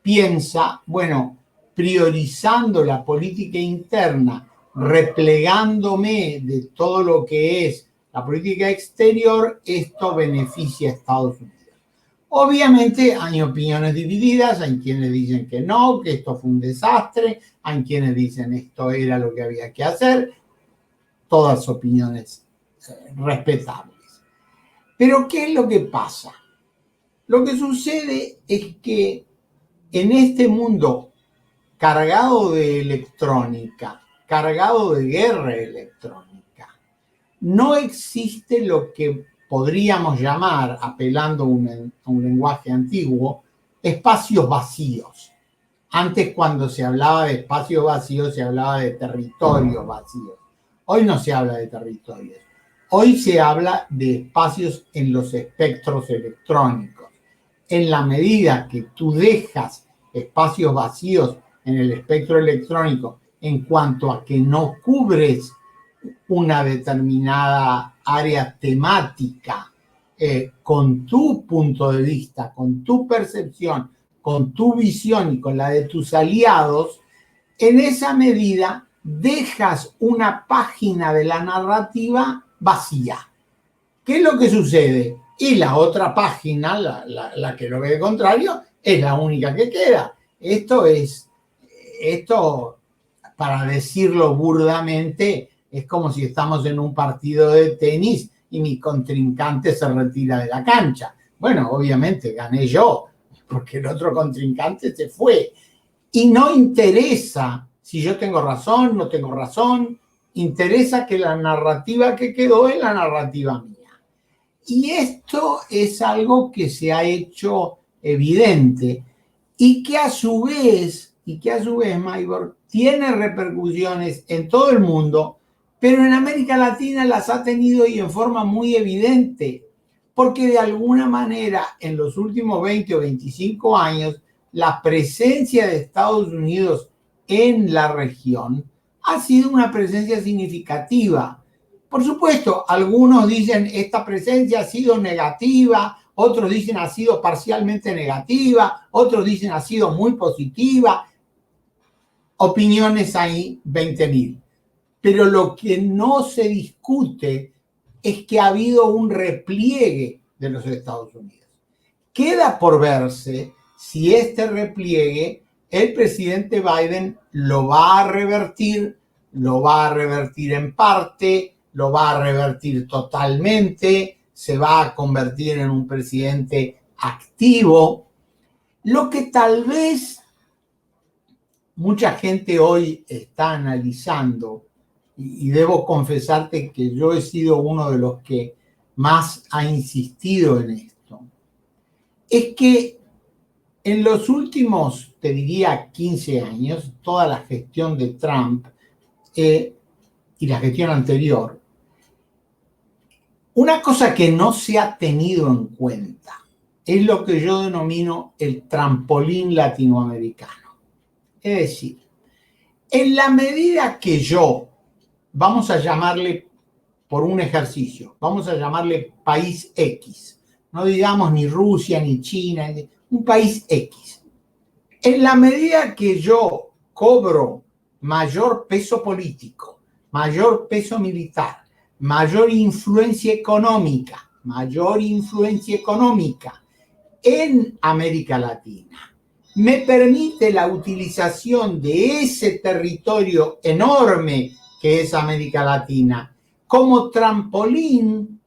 piensa, bueno, priorizando la política interna, replegándome de todo lo que es la política exterior, esto beneficia a Estados Unidos. Obviamente hay opiniones divididas, hay quienes dicen que no, que esto fue un desastre, hay quienes dicen esto era lo que había que hacer, todas opiniones respetables. Pero ¿qué es lo que pasa? Lo que sucede es que en este mundo cargado de electrónica, cargado de guerra electrónica, no existe lo que podríamos llamar, apelando a un lenguaje antiguo, espacios vacíos. Antes, cuando se hablaba de espacios vacíos, se hablaba de territorios vacíos. Hoy no se habla de territorios. Hoy se habla de espacios en los espectros electrónicos. En la medida que tú dejas espacios vacíos en el espectro electrónico en cuanto a que no cubres una determinada área temática con tu punto de vista, con tu percepción, con tu visión y con la de tus aliados, en esa medida dejas una página de la narrativa vacía. ¿Qué es lo que sucede? Y la otra página, la que lo ve de contrario, es la única que queda. Esto, para decirlo burdamente, es como si estamos en un partido de tenis y mi contrincante se retira de la cancha. Bueno, obviamente gané yo, porque el otro contrincante se fue. Y no interesa si yo tengo razón, no tengo razón, interesa que la narrativa que quedó es la narrativa mía. Y esto es algo que se ha hecho evidente y que a su vez, Maybor, tiene repercusiones en todo el mundo, pero en América Latina las ha tenido y en forma muy evidente, porque de alguna manera en los últimos 20 o 25 años la presencia de Estados Unidos en la región ha sido una presencia significativa. Por supuesto, algunos dicen esta presencia ha sido negativa, otros dicen ha sido parcialmente negativa, otros dicen ha sido muy positiva. Opiniones hay 20.000. Pero lo que no se discute es que ha habido un repliegue de los Estados Unidos. Queda por verse si este repliegue el presidente Biden lo va a revertir en parte, lo va a revertir totalmente, se va a convertir en un presidente activo. Lo que tal vez mucha gente hoy está analizando, y debo confesarte que yo he sido uno de los que más ha insistido en esto, es que en los últimos, te diría, 15 años, toda la gestión de Trump y la gestión anterior, una cosa que no se ha tenido en cuenta es lo que yo denomino el trampolín latinoamericano. Es decir, en la medida que yo, vamos a llamarle por un ejercicio, vamos a llamarle país X, no digamos ni Rusia ni China, un país X. En la medida que yo cobro mayor peso político, mayor peso militar, mayor influencia económica en América Latina, me permite la utilización de ese territorio enorme que es América Latina como trampolín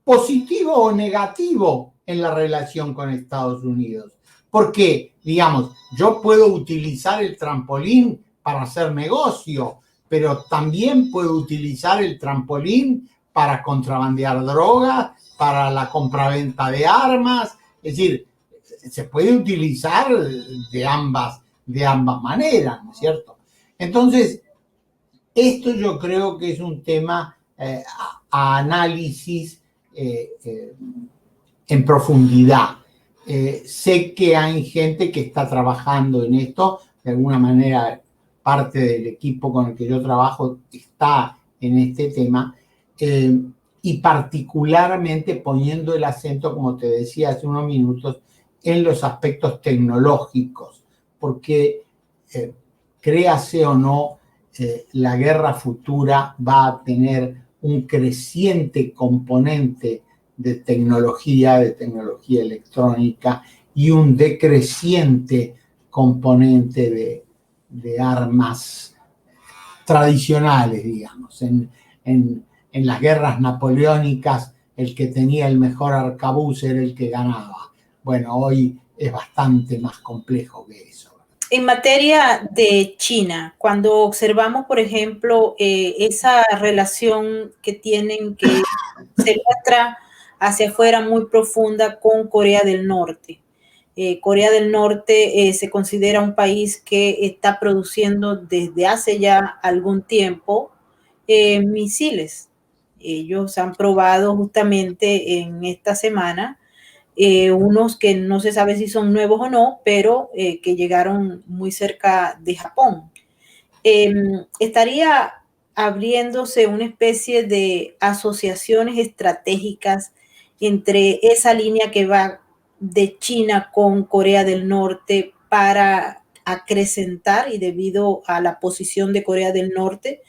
positivo o negativo en la relación con Estados Unidos. Porque, digamos, yo puedo utilizar el trampolín para hacer negocio, pero también puede utilizar el trampolín para contrabandear drogas, para la compraventa de armas. Es decir, se puede utilizar de ambas maneras, ¿no es cierto? Entonces, esto yo creo que es un tema a análisis en profundidad. Sé que hay gente que está trabajando en esto, de alguna manera parte del equipo con el que yo trabajo está en este tema, y particularmente poniendo el acento, como te decía hace unos minutos, en los aspectos tecnológicos, porque créase o no, la guerra futura va a tener un creciente componente de tecnología electrónica y un decreciente componente de armas tradicionales, digamos. En las guerras napoleónicas, el que tenía el mejor arcabuz era el que ganaba. Bueno, hoy es bastante más complejo que eso. En materia de China, cuando observamos, por ejemplo, esa relación que tienen, que se muestra hacia afuera muy profunda con Corea del Norte. Corea del Norte se considera un país que está produciendo desde hace ya algún tiempo misiles. Ellos han probado justamente en esta semana unos que no se sabe si son nuevos o no, pero que llegaron muy cerca de Japón. Estaría abriéndose una especie de asociaciones estratégicas entre esa línea que va de China con Corea del Norte para acrecentar, y debido a la posición de Corea del Norte,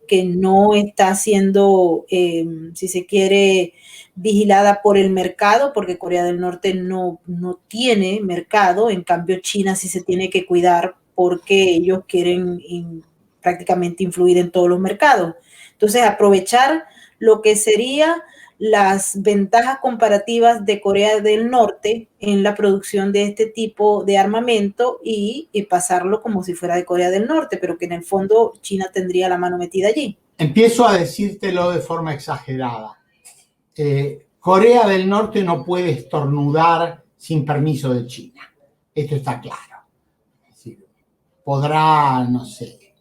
que no está siendo, si se quiere, vigilada por el mercado, porque Corea del Norte no tiene mercado, en cambio China sí se tiene que cuidar porque ellos quieren prácticamente influir en todos los mercados. Entonces, aprovechar lo que sería las ventajas comparativas de Corea del Norte en la producción de este tipo de armamento y pasarlo como si fuera de Corea del Norte, pero que en el fondo China tendría la mano metida allí. Empiezo a decírtelo de forma exagerada. Corea del Norte no puede estornudar sin permiso de China. Esto está claro. Es decir, podrá, no sé,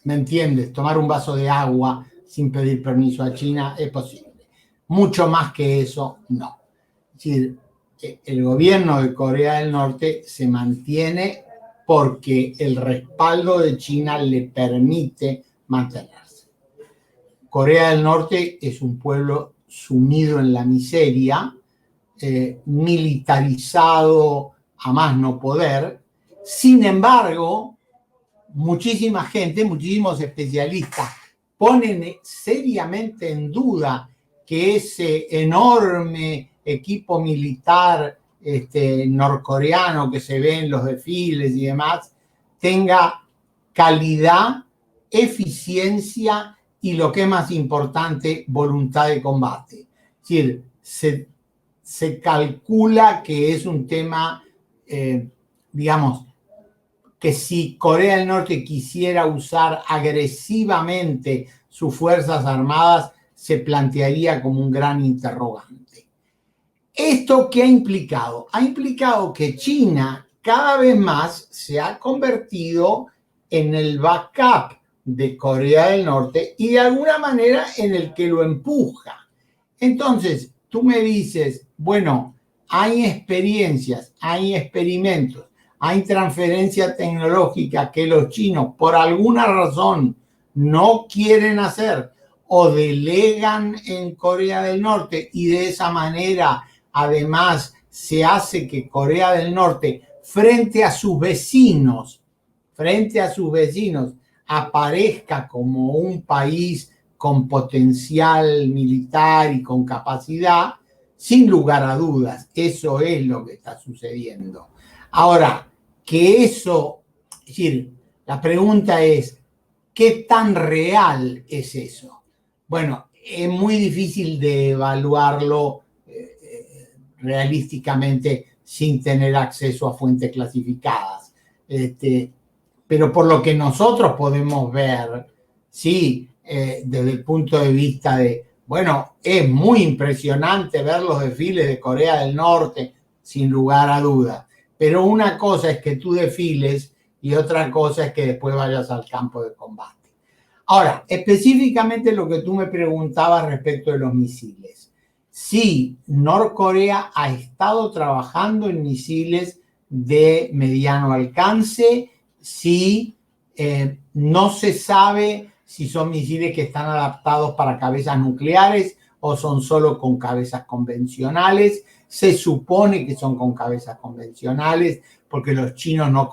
¿me entiendes? Tomar un vaso de agua sin pedir permiso a China es posible. Mucho más que eso, no. Es decir, el gobierno de Corea del Norte se mantiene porque el respaldo de China le permite mantenerse. Corea del Norte es un pueblo sumido en la miseria, militarizado a más no poder. Sin embargo, muchísima gente, muchísimos especialistas ponen seriamente en duda que ese enorme equipo militar norcoreano que se ve en los desfiles y demás tenga calidad, eficiencia y, lo que es más importante, voluntad de combate. Es decir, se calcula que es un tema, digamos, que si Corea del Norte quisiera usar agresivamente sus fuerzas armadas, se plantearía como un gran interrogante. ¿Esto qué ha implicado? Ha implicado que China cada vez más se ha convertido en el backup de Corea del Norte y de alguna manera en el que lo empuja. Entonces, tú me dices, bueno, hay experiencias, hay experimentos, hay transferencia tecnológica que los chinos por alguna razón no quieren hacer o delegan en Corea del Norte, y de esa manera además se hace que Corea del Norte frente a sus vecinos aparezca como un país con potencial militar y con capacidad. Sin lugar a dudas, eso es lo que está sucediendo. Ahora, que eso, es decir, la pregunta es, ¿qué tan real es eso? Bueno, es muy difícil de evaluarlo realísticamente sin tener acceso a fuentes clasificadas. Pero por lo que nosotros podemos ver, sí, desde el punto de vista de, bueno, es muy impresionante ver los desfiles de Corea del Norte, sin lugar a dudas. Pero una cosa es que tú desfiles y otra cosa es que después vayas al campo de combate. Ahora, específicamente lo que tú me preguntabas respecto de los misiles. Sí, Norcorea ha estado trabajando en misiles de mediano alcance. Sí, no se sabe si son misiles que están adaptados para cabezas nucleares o son solo con cabezas convencionales. Se supone que son con cabezas convencionales porque los chinos no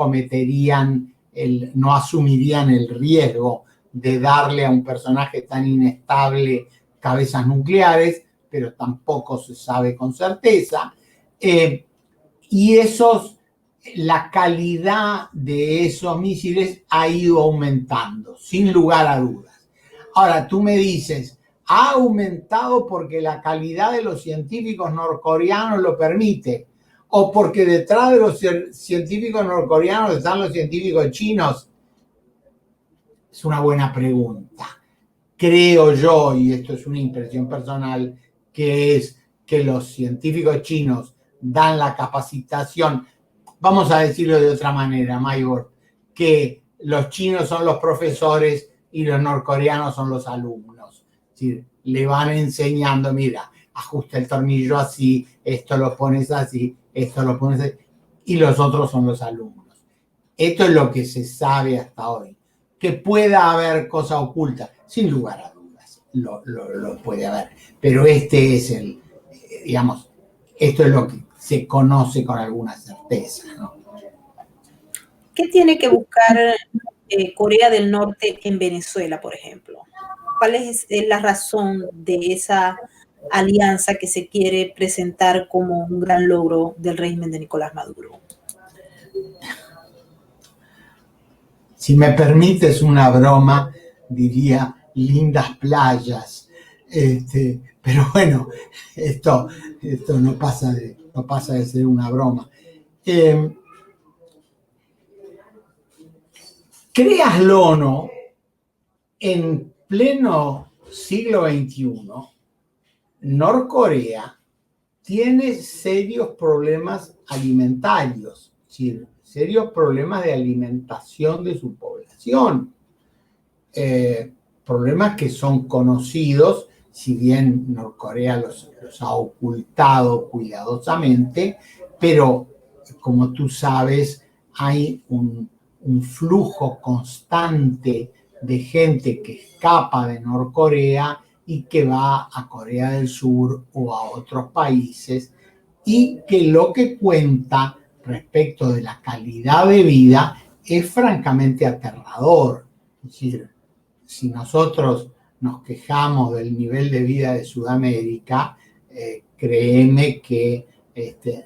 no asumirían el riesgo de darle a un personaje tan inestable cabezas nucleares, pero tampoco se sabe con certeza. Y la calidad de esos misiles ha ido aumentando, sin lugar a dudas. Ahora, tú me dices, ha aumentado porque la calidad de los científicos norcoreanos lo permite, o porque detrás de los científicos norcoreanos están los científicos chinos. Es una buena pregunta. Creo yo, y esto es una impresión personal, que es que los científicos chinos dan la capacitación. Vamos a decirlo de otra manera, Maybor, que los chinos son los profesores y los norcoreanos son los alumnos. Es decir, le van enseñando, mira, ajusta el tornillo así, esto lo pones así, esto lo pones así, y los otros son los alumnos. Esto es lo que se sabe hasta hoy. Que pueda haber cosas ocultas, sin lugar a dudas, lo puede haber. Pero este es digamos, esto es lo que se conoce con alguna certeza, ¿no? ¿Qué tiene que buscar Corea del Norte en Venezuela, por ejemplo? ¿Cuál es la razón de esa alianza que se quiere presentar como un gran logro del régimen de Nicolás Maduro? Si me permites una broma, diría lindas playas. Pero bueno, esto no pasa de ser una broma. Créaslo o no, en pleno siglo XXI, Norcorea tiene serios problemas alimentarios, es decir, serios problemas de alimentación de su población. Problemas que son conocidos, si bien Norcorea los ha ocultado cuidadosamente, pero como tú sabes, hay un flujo constante de gente que escapa de Norcorea y que va a Corea del Sur o a otros países, y que lo que cuenta respecto de la calidad de vida es francamente aterrador. Es decir, si nosotros nos quejamos del nivel de vida de Sudamérica, créeme que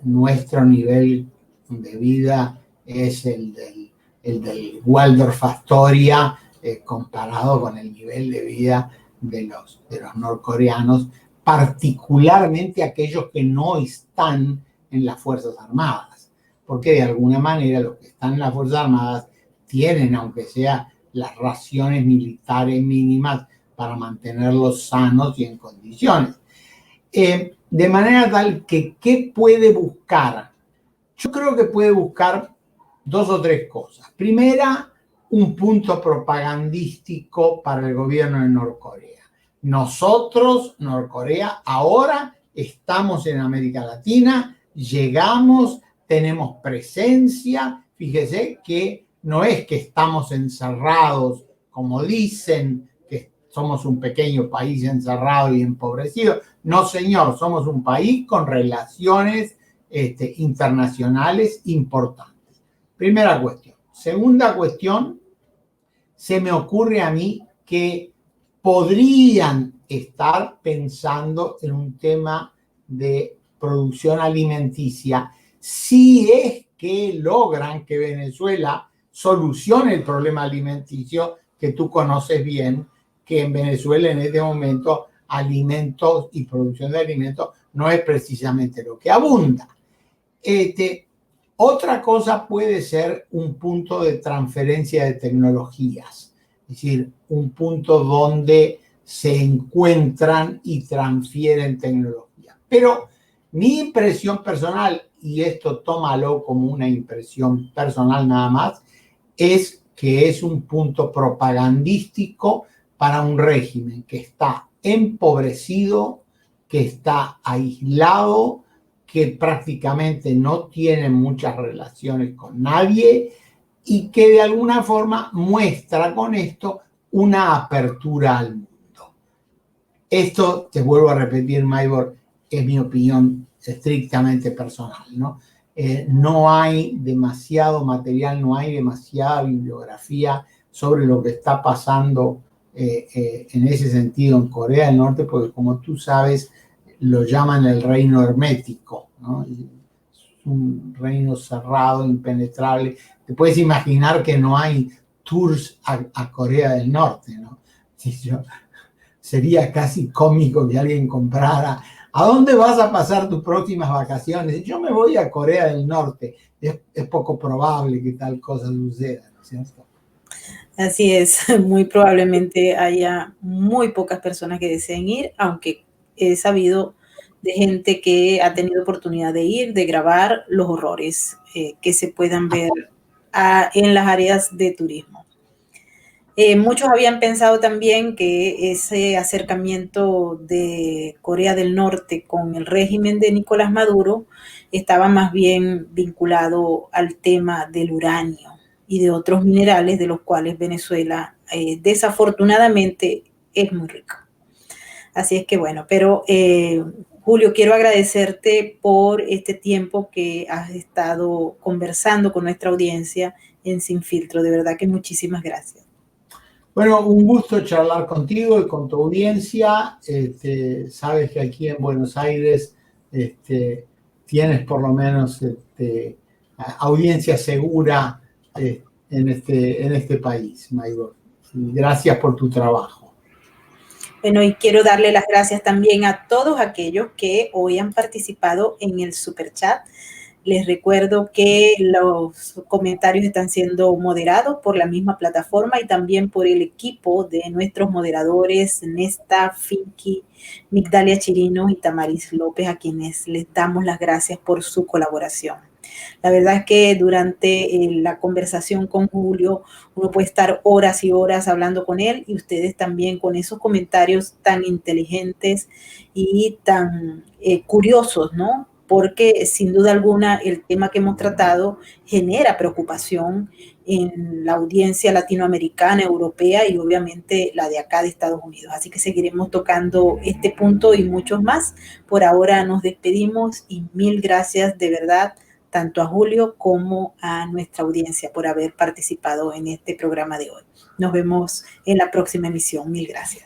nuestro nivel de vida es el del Waldorf Astoria comparado con el nivel de vida de los norcoreanos, particularmente aquellos que no están en las Fuerzas Armadas, porque de alguna manera los que están en las Fuerzas Armadas tienen, aunque sea las raciones militares mínimas para mantenerlos sanos y en condiciones. De manera tal que, ¿qué puede buscar? Yo creo que puede buscar dos o tres cosas. Primera, un punto propagandístico para el gobierno de Norcorea. Nosotros, Norcorea, ahora estamos en América Latina, llegamos, tenemos presencia. Fíjese que no es que estamos encerrados, como dicen, que somos un pequeño país encerrado y empobrecido. No, señor, somos un país con relaciones internacionales importantes. Primera cuestión. Segunda cuestión, se me ocurre a mí que podrían estar pensando en un tema de producción alimenticia si es que logran que Venezuela solucione el problema alimenticio que tú conoces bien, que en Venezuela en este momento alimentos y producción de alimentos no es precisamente lo que abunda. Otra cosa puede ser un punto de transferencia de tecnologías. es decir, un punto donde se encuentran y transfieren tecnología. Pero mi impresión personal, y esto tómalo como una impresión personal nada más, es que es un punto propagandístico para un régimen que está empobrecido, que está aislado, que prácticamente no tiene muchas relaciones con nadie y que de alguna forma muestra con esto una apertura al mundo. Esto, te vuelvo a repetir, Maybor, es mi opinión estrictamente personal, ¿no? No hay demasiado material, no hay demasiada bibliografía sobre lo que está pasando en ese sentido en Corea del Norte, porque como tú sabes, lo llaman el reino hermético, ¿no? Es un reino cerrado, impenetrable. Te puedes imaginar que no hay tours a Corea del Norte, ¿no? Sería casi cómico que alguien comprara. ¿A dónde vas a pasar tus próximas vacaciones? Yo me voy a Corea del Norte. Es poco probable que tal cosa suceda, ¿no es cierto? Así es, muy probablemente haya muy pocas personas que deseen ir, aunque he sabido de gente que ha tenido oportunidad de ir, de grabar los horrores que se puedan ver en las áreas de turismo. Muchos habían pensado también que ese acercamiento de Corea del Norte con el régimen de Nicolás Maduro estaba más bien vinculado al tema del uranio y de otros minerales de los cuales Venezuela desafortunadamente es muy rica. Así es que bueno, pero Julio, quiero agradecerte por este tiempo que has estado conversando con nuestra audiencia en Sin Filtro. De verdad que muchísimas gracias. Bueno, un gusto charlar contigo y con tu audiencia. Sabes que aquí en Buenos Aires tienes por lo menos audiencia segura en este país, Maybor. Gracias por tu trabajo. Bueno, y quiero darle las gracias también a todos aquellos que hoy han participado en el Superchat. Les recuerdo que los comentarios están siendo moderados por la misma plataforma y también por el equipo de nuestros moderadores, Nesta, Finky, Migdalia Chirino y Tamaris López, a quienes les damos las gracias por su colaboración. La verdad es que durante la conversación con Julio uno puede estar horas y horas hablando con él y ustedes también con esos comentarios tan inteligentes y tan curiosos, ¿no? Porque sin duda alguna el tema que hemos tratado genera preocupación en la audiencia latinoamericana, europea y obviamente la de acá de Estados Unidos. Así que seguiremos tocando este punto y muchos más. Por ahora nos despedimos y mil gracias de verdad tanto a Julio como a nuestra audiencia por haber participado en este programa de hoy. Nos vemos en la próxima emisión. Mil gracias.